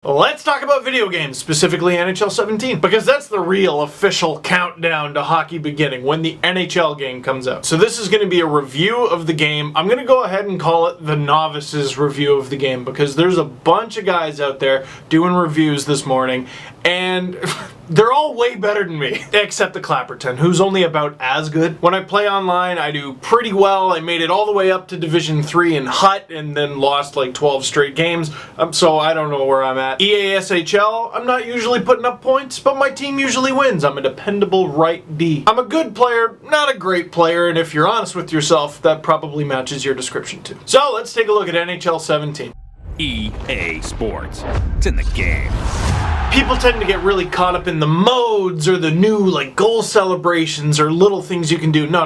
Let's talk about video games, specifically NHL 17, because that's the real official countdown to hockey beginning, when the NHL game comes out. So this is going to be a review of the game. I'm going to go ahead and call it the novices review of the game, because there's a bunch of guys out there doing reviews this morning, and they're all way better than me, except the Clapperton, who's only about as good. When I play online, I do pretty well. I made it all the way up to Division 3 in Hut, and then lost like 12 straight games, so I don't know where I'm at. EASHL, I'm not usually putting up points, but my team usually wins. I'm a dependable right D. I'm a good player, not a great player, and if you're honest with yourself, that probably matches your description too. So let's take a look at NHL 17. EA Sports. It's in the game. People tend to get really caught up in the modes or the new like goal celebrations or little things you can do. No.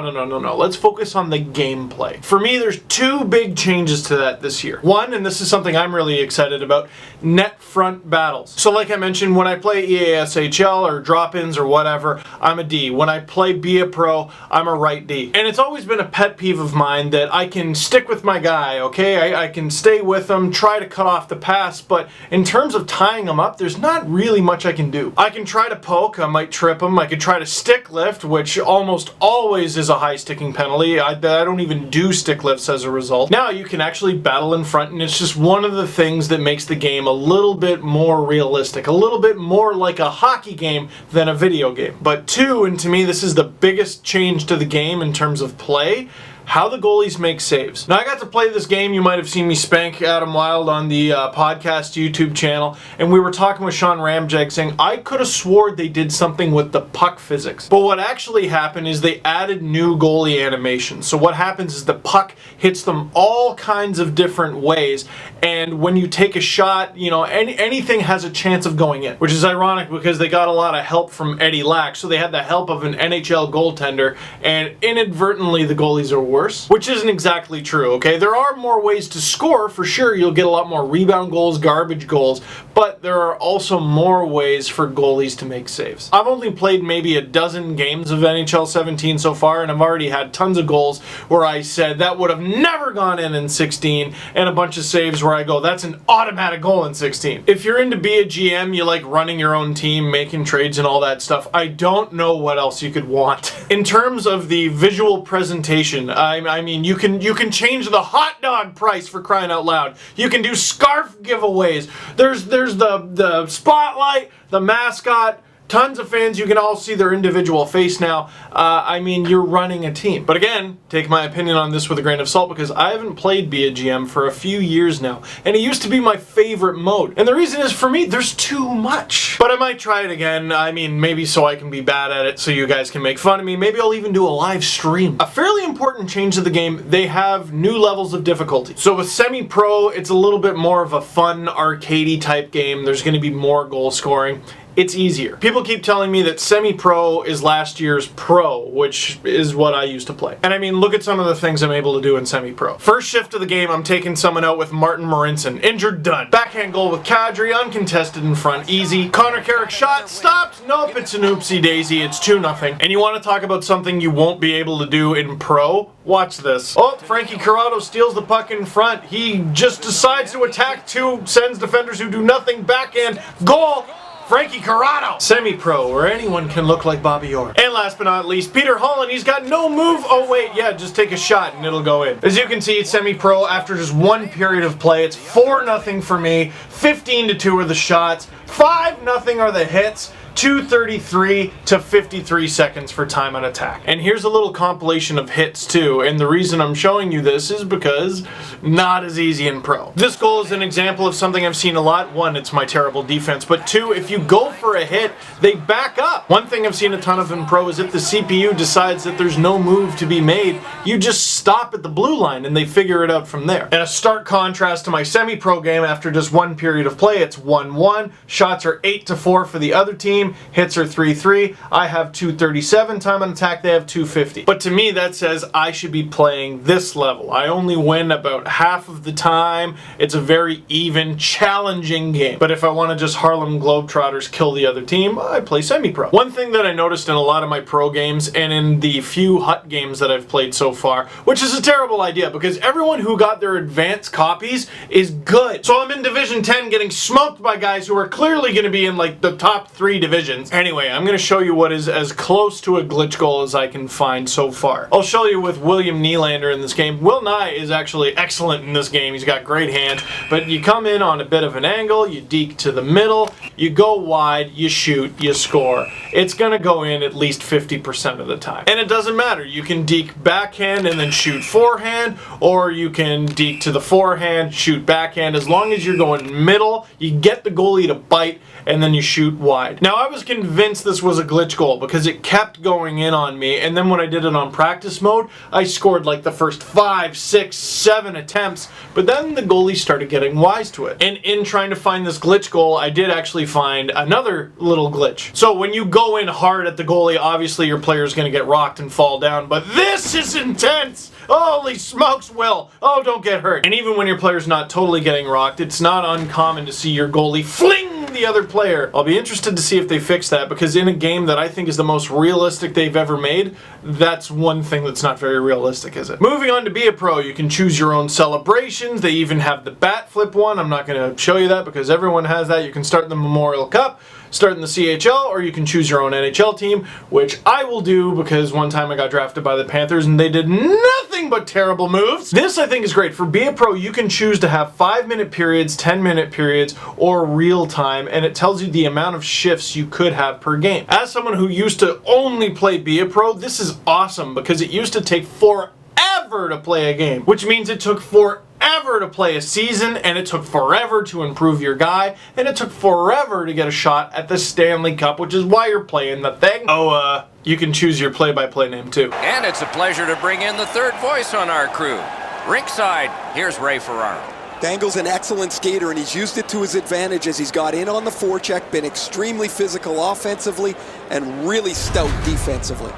Let's focus on the gameplay. For me, there's two big changes to that this year. One, and this is something I'm really excited about, net front battles. So like I mentioned, when I play EASHL or drop-ins or whatever, I'm a D. When I play Be a Pro, I'm a right D. And it's always been a pet peeve of mine that I can stick with my guy, okay? I can stay with him, try to cut off the pass, but in terms of tying him up, there's not really much I can do. I can try to poke, I might trip him, I could try to stick lift, which almost always is a high sticking penalty. I don't even do stick lifts as a result. Now you can actually battle in front, and it's just one of the things that makes the game a little bit more realistic, a little bit more like a hockey game than a video game. But two, and to me this is the biggest change to the game in terms of play, how the goalies make saves. Now I got to play this game, you might have seen me spank Adam Wild on the podcast YouTube channel, and we were talking with Sean Ramjag saying I could have swore they did something with the puck physics. But what actually happened is they added new goalie animations. So what happens is the puck hits them all kinds of different ways, and when you take a shot, you know, anything has a chance of going in. Which is ironic because they got a lot of help from Eddie Lack, so they had the help of an NHL goaltender, and inadvertently the goalies are worse, which isn't exactly true, okay? There are more ways to score, for sure. You'll get a lot more rebound goals, garbage goals, but there are also more ways for goalies to make saves. I've only played maybe a dozen games of NHL 17 so far, and I've already had tons of goals where I said that would have never gone in 16, and a bunch of saves where I go, that's an automatic goal in 16. If you're into be a GM, you like running your own team, making trades and all that stuff, I don't know what else you could want. In terms of the visual presentation, I mean, you can change the hot dog price, for crying out loud. You can do scarf giveaways. There's the spotlight, the mascot, tons of fans. You can all see their individual face now. I mean, you're running a team. But again, take my opinion on this with a grain of salt, because I haven't played Be a GM for a few years now, and it used to be my favorite mode. And the reason is, for me, there's too much. But I might try it again. I mean, maybe so I can be bad at it so you guys can make fun of me. Maybe I'll even do a live stream. A fairly important change to the game, they have new levels of difficulty. So with semi-pro, it's a little bit more of a fun, arcadey type game. There's going to be more goal scoring. It's easier. People keep telling me that semi-pro is last year's pro, which is what I used to play. And I mean, look at some of the things I'm able to do in semi-pro. First shift of the game, I'm taking someone out with Martin Marincin. Injured, done. Backhand goal with Kadri, uncontested in front, easy. Connor Carrick shot, stopped. Nope, it's an oopsie daisy. It's 2-0. And you want to talk about something you won't be able to do in pro? Watch this. Oh, Frankie Corrado steals the puck in front. He just decides to attack two, sends defenders who do nothing, backhand, goal. Frankie Corrado! Semi-pro, where anyone can look like Bobby Orr. And last but not least, Peter Holland. He's got no move. Oh wait, yeah, just take a shot and it'll go in. As you can see, it's semi-pro. After just one period of play, it's 4-0 for me. 15-2 are the shots. 5-0 are the hits. 2:33 to 53 seconds for time on attack. And here's a little compilation of hits too, and the reason I'm showing you this is because not as easy in pro. This goal is an example of something I've seen a lot. One, it's my terrible defense, but two, if you go for a hit, they back up. One thing I've seen a ton of in pro is if the CPU decides that there's no move to be made, you just stop at the blue line and they figure it out from there. And a stark contrast to my semi-pro game, after just one period of play, it's 1-1. Shots are 8-4 for the other team. team. Hits are 3-3. I have 237 time on attack. They have 250. But to me, that says I should be playing this level. I only win about half of the time. It's a very even, challenging game. But if I want to just Harlem Globetrotters kill the other team, I play semi-pro. One thing that I noticed in a lot of my pro games and in the few HUT games that I've played so far, which is a terrible idea because everyone who got their advanced copies is good. So I'm in Division 10 getting smoked by guys who are clearly going to be in like the top 3 divisions. Anyway, I'm going to show you what is as close to a glitch goal as I can find so far. I'll show you with William Nylander in this game. Will Nye is actually excellent in this game. He's got great hands, but you come in on a bit of an angle, you deke to the middle, you go wide, you shoot, you score. It's going to go in at least 50% of the time. And it doesn't matter. You can deke backhand and then shoot forehand, or you can deke to the forehand, shoot backhand. As long as you're going middle, you get the goalie to bite, and then you shoot wide. Now, I was convinced this was a glitch goal because it kept going in on me, and then when I did it on practice mode, I scored like the first 5, 6, 7 attempts, but then the goalie started getting wise to it. And in trying to find this glitch goal, I did actually find another little glitch. So when you go in hard at the goalie, obviously your player's gonna get rocked and fall down, but this is intense! Holy smokes, Will! Oh, don't get hurt. And even when your player's not totally getting rocked, it's not uncommon to see your goalie fling the other player. I'll be interested to see if they fix that, because in a game that I think is the most realistic they've ever made, that's one thing that's not very realistic, is it? Moving on to Be a Pro, you can choose your own celebrations. They even have the bat flip one. I'm not going to show you that because everyone has that. You can start in the Memorial Cup, start in the CHL, or you can choose your own NHL team, which I will do because one time I got drafted by the Panthers and they did nothing but terrible moves. This I think is great. For Be a Pro, you can choose to have 5-minute periods, 10-minute periods, or real time, and it tells you the amount of shifts you could have per game. As someone who used to only play Be a Pro, this is awesome because it used to take forever to play a game, which means it took forever to play a season, and it took forever to improve your guy, and it took forever to get a shot at the Stanley Cup, which is why you're playing the thing. Oh, you can choose your play-by-play name too. And it's a pleasure to bring in the third voice on our crew. Rinkside, here's Ray Ferraro. Dangle's an excellent skater, and he's used it to his advantage as he's got in on the forecheck, been extremely physical offensively, and really stout defensively.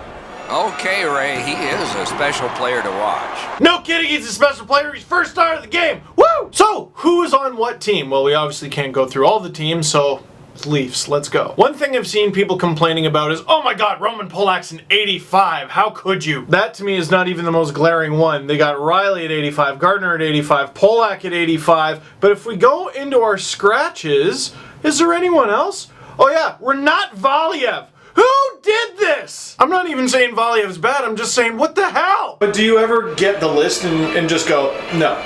Okay, Ray, he is a special player to watch. No kidding, he's a special player. He's first star of the game. Woo! So, who is on what team? Well, we obviously can't go through all the teams, so Leafs, let's go. One thing I've seen people complaining about is, oh my god, Roman Polak's an 85. How could you? That to me is not even the most glaring one. They got Riley at 85, Gardner at 85, Polak at 85. But if we go into our scratches, is there anyone else? Oh yeah, Renat Valiev. Who did this? I'm not even saying Valiev's bad, I'm just saying, what the hell? But do you ever get the list and just go, no?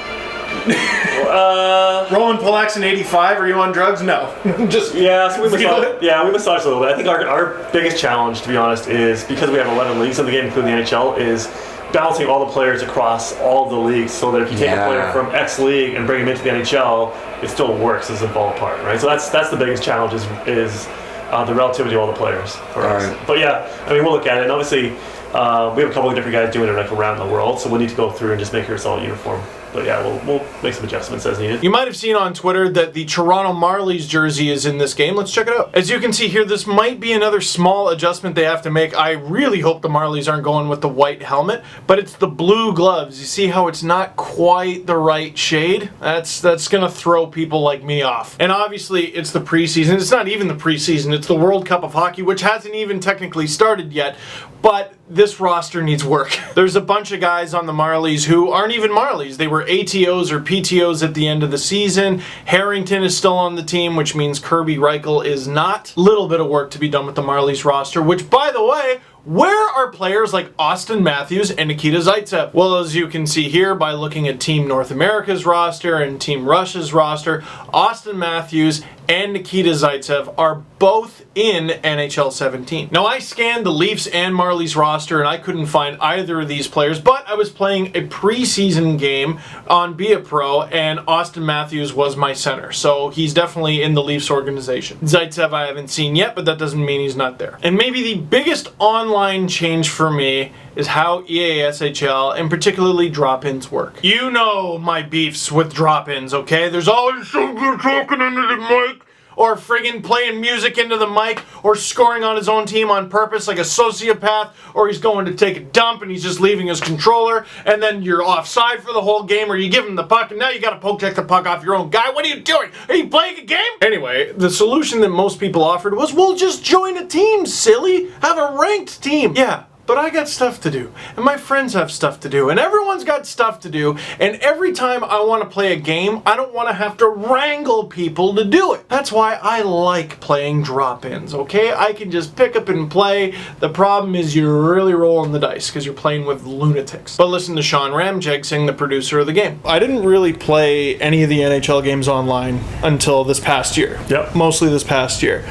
Roman Polak's an 85, are you on drugs? No. Just yeah, so we massaged a little bit. I think our biggest challenge, to be honest, is because we have 11 leagues in the game, including the NHL, is balancing all the players across all of the leagues so that if you take a player from X league and bring him into the NHL, it still works, it doesn't fall apart, right? So that's the biggest challenge is the relativity of all the players for us. Right. But yeah, I mean, we'll look at it, and obviously we have a couple of different guys doing it like around the world, so we'll need to go through and just make sure it's all uniform. But yeah, we'll make some adjustments as needed. You might have seen on Twitter that the Toronto Marlies jersey is in this game. Let's check it out. As you can see here, this might be another small adjustment they have to make. I really hope the Marlies aren't going with the white helmet, but it's the blue gloves. You see how it's not quite the right shade? That's going to throw people like me off. And obviously, it's the preseason. It's not even the preseason. It's the World Cup of Hockey, which hasn't even technically started yet. But this roster needs work. There's a bunch of guys on the Marlies who aren't even Marlies. They were ATOs or PTOs at the end of the season. Harrington is still on the team, which means Kirby Reichel is not. Little bit of work to be done with the Marlies roster, which, by the way, where are players like Austin Matthews and Nikita Zaitsev? Well, as you can see here by looking at Team North America's roster and Team Russia's roster, Austin Matthews and Nikita Zaitsev are both in NHL 17. Now, I scanned the Leafs and Marlies roster and I couldn't find either of these players, but I was playing a preseason game on Be a Pro and Austin Matthews was my center, so he's definitely in the Leafs organization. Zaitsev I haven't seen yet, but that doesn't mean he's not there. And maybe the biggest online change for me is how EASHL and particularly drop-ins work. You know my beefs with drop-ins, okay? There's always something talking into the mic. or friggin' playing music into the mic, or scoring on his own team on purpose like a sociopath, or he's going to take a dump and he's just leaving his controller, and then you're offside for the whole game, or you give him the puck and now you gotta poke check the puck off your own guy. What are you doing? Are you playing a game? Anyway, the solution that most people offered was, well, just join a team, silly. Have a ranked team. Yeah. But I got stuff to do, and my friends have stuff to do, and everyone's got stuff to do, and every time I want to play a game, I don't want to have to wrangle people to do it. That's why I like playing drop-ins, okay? I can just pick up and play. The problem is you're really rolling the dice because you're playing with lunatics. But listen to Sean Ramjeg sing, the producer of the game. I didn't really play any of the NHL games online until this past year. Yep. Mostly this past year.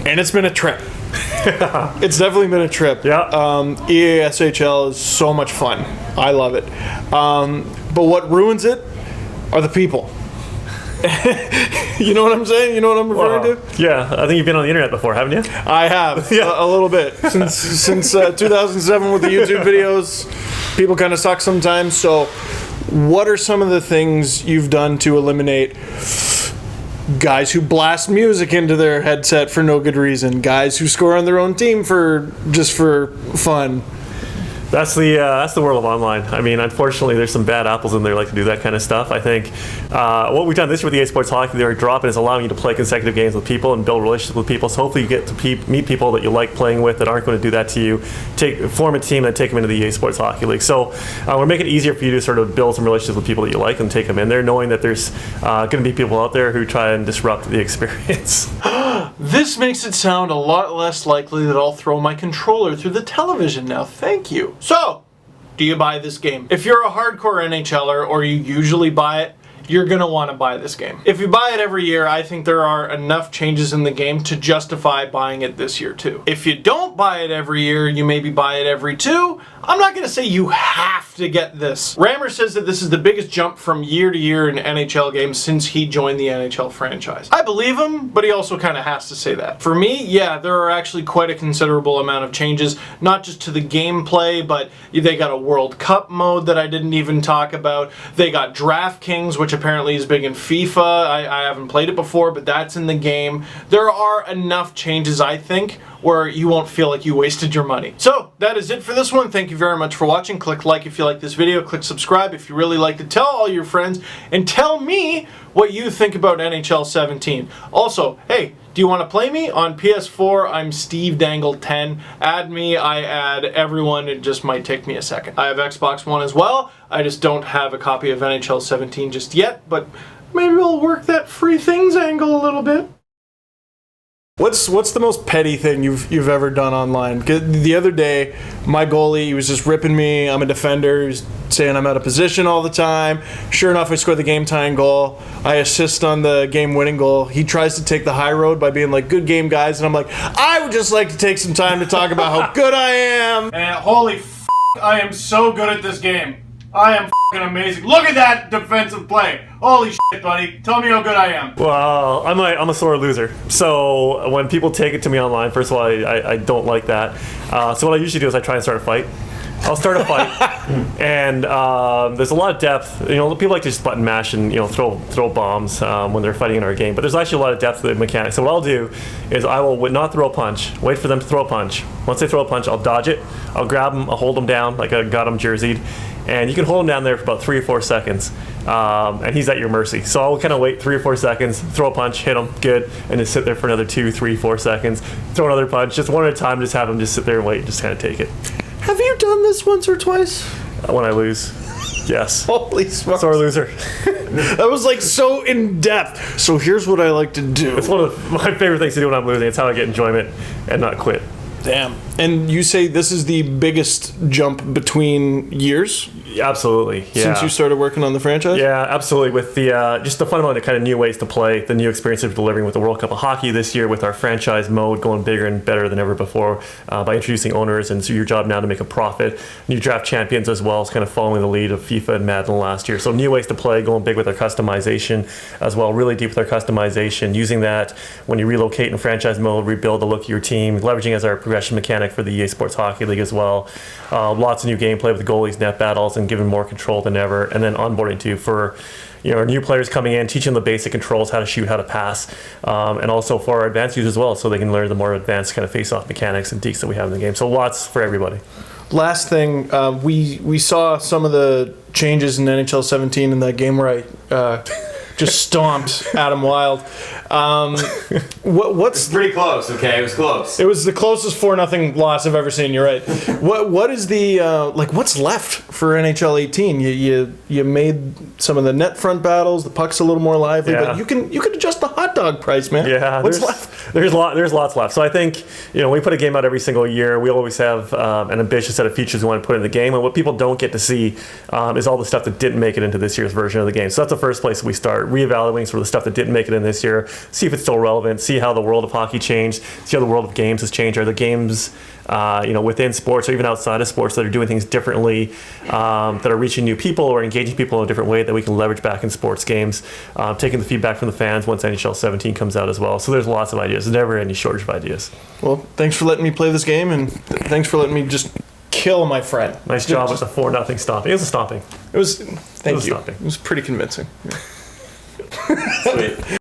And it's been a trip. It's definitely been a trip. Yeah. EASHL is so much fun. I love it. But what ruins it are the people. You know what I'm saying? You know what I'm referring to? Yeah, I think you've been on the internet before, haven't you? I have. A little bit. Since 2007 with the YouTube videos, people kind of suck sometimes. So what are some of the things you've done to eliminate guys who blast music into their headset for no good reason, guys who score on their own team for fun? That's the world of online. I mean, unfortunately, there's some bad apples in there like to do that kind of stuff. I think what we've done this year with EA Sports Hockey, their drop-in is allowing you to play consecutive games with people and build relationships with people. So hopefully you get to meet people that you like playing with that aren't going to do that to you. Form a team and take them into the EA Sports Hockey League. So we're making it easier for you to sort of build some relationships with people that you like and take them in there, knowing that there's going to be people out there who try and disrupt the experience. This makes it sound a lot less likely that I'll throw my controller through the television now. Thank you. So, do you buy this game? If you're a hardcore NHLer or you usually buy it, you're going to want to buy this game. If you buy it every year, I think there are enough changes in the game to justify buying it this year too. If you don't buy it every year, you maybe buy it every two. I'm not going to say you have to get this. Rammer says that this is the biggest jump from year to year in NHL games since he joined the NHL franchise. I believe him, but he also kind of has to say that. For me, yeah, there are actually quite a considerable amount of changes, not just to the gameplay, but they got a World Cup mode that I didn't even talk about. They got DraftKings, which apparently is big in FIFA. I haven't played it before, but that's in the game. There are enough changes, I think, where you won't feel like you wasted your money. So, that is it for this one. Thank you very much for watching. Click like if you like this video. Click subscribe if you really liked it. Tell all your friends, and tell me what you think about NHL 17. Also, hey, do you want to play me? On PS4, I'm Steve Dangle 10. Add me, I add everyone. It just might take me a second. I have Xbox One as well. I just don't have a copy of NHL 17 just yet, but maybe we'll work that free things angle a little bit. What's the most petty thing you've ever done online? The other day, my goalie, he was just ripping me. I'm a defender. He was saying I'm out of position all the time. Sure enough, I score the game-tying goal. I assist on the game-winning goal. He tries to take the high road by being like, good game, guys. And I'm like, I would just like to take some time to talk about how good I am. And holy f***, I am so good at this game. I am f***ing amazing. Look at that defensive play. Holy shit, buddy. Tell me how good I am. Well, I'm a sore loser. So when people take it to me online, first of all, I don't like that. So what I usually do is I try and start a fight. I'll start a fight, and there's a lot of depth. You know, people like to just button mash and throw bombs when they're fighting in our game. But there's actually a lot of depth to the mechanics. So what I'll do is I will not throw a punch. Wait for them to throw a punch. Once they throw a punch, I'll dodge it. I'll grab them. I'll hold them down like I got them jerseyed. And you can hold him down there for about 3 or 4 seconds, and he's at your mercy. So I'll kind of wait 3 or 4 seconds, throw a punch, hit him, good, and just sit there for another 2, 3, 4 seconds, throw another punch, just one at a time, just have him just sit there and wait, and just kind of take it. Have you done this once or twice? When I lose, yes. Holy smokes. Sore loser. That was like so in depth. So here's what I like to do. It's one of my favorite things to do when I'm losing. It's how I get enjoyment and not quit. Damn. And you say this is the biggest jump between years? Absolutely, yeah. Since you started working on the franchise? Yeah, absolutely. With the just the fundamental kind of new ways to play, the new experiences we're delivering with the World Cup of Hockey this year, with our franchise mode going bigger and better than ever before, by introducing owners, and so your job now to make a profit. New draft champions as well, is kind of following the lead of FIFA and Madden last year. So new ways to play, going big with our customization as well, really deep with our customization, using that when you relocate in franchise mode, rebuild the look of your team, leveraging as our progression mechanic for the EA Sports Hockey League as well. Lots of new gameplay with goalies, net battles, and giving more control than ever. And then onboarding too for new players coming in, teaching them the basic controls, how to shoot, how to pass, and also for our advanced users as well, so they can learn the more advanced kind of face-off mechanics and dekes that we have in the game. So lots for everybody. Last thing, we saw some of the changes in NHL 17 in that game where I just stomped Adam Wild. What's pretty close? Okay, it was close. It was the closest 4-0 loss I've ever seen. You're right. What is the what's left for NHL 18? You made some of the net front battles. The puck's a little more lively, but you can adjust the hot dog price, man. Yeah, what's left? There's lots left. So I think we put a game out every single year. We always have an ambitious set of features we want to put in the game, and what people don't get to see is all the stuff that didn't make it into this year's version of the game. So that's the first place we start, reevaluating sort of the stuff that didn't make it in this year, see if it's still relevant, see how the world of hockey changed, see how the world of games has changed. Are the games within sports or even outside of sports that are doing things differently, that are reaching new people or engaging people in a different way that we can leverage back in sports games, taking the feedback from the fans once NHL 17 comes out as well. So there's lots of ideas. There's never any shortage of ideas. Well, thanks for letting me play this game, and thanks for letting me just kill my friend. Nice job with the 4-0 stomping. It was a stomping. Thank you. It was pretty convincing. Sweet.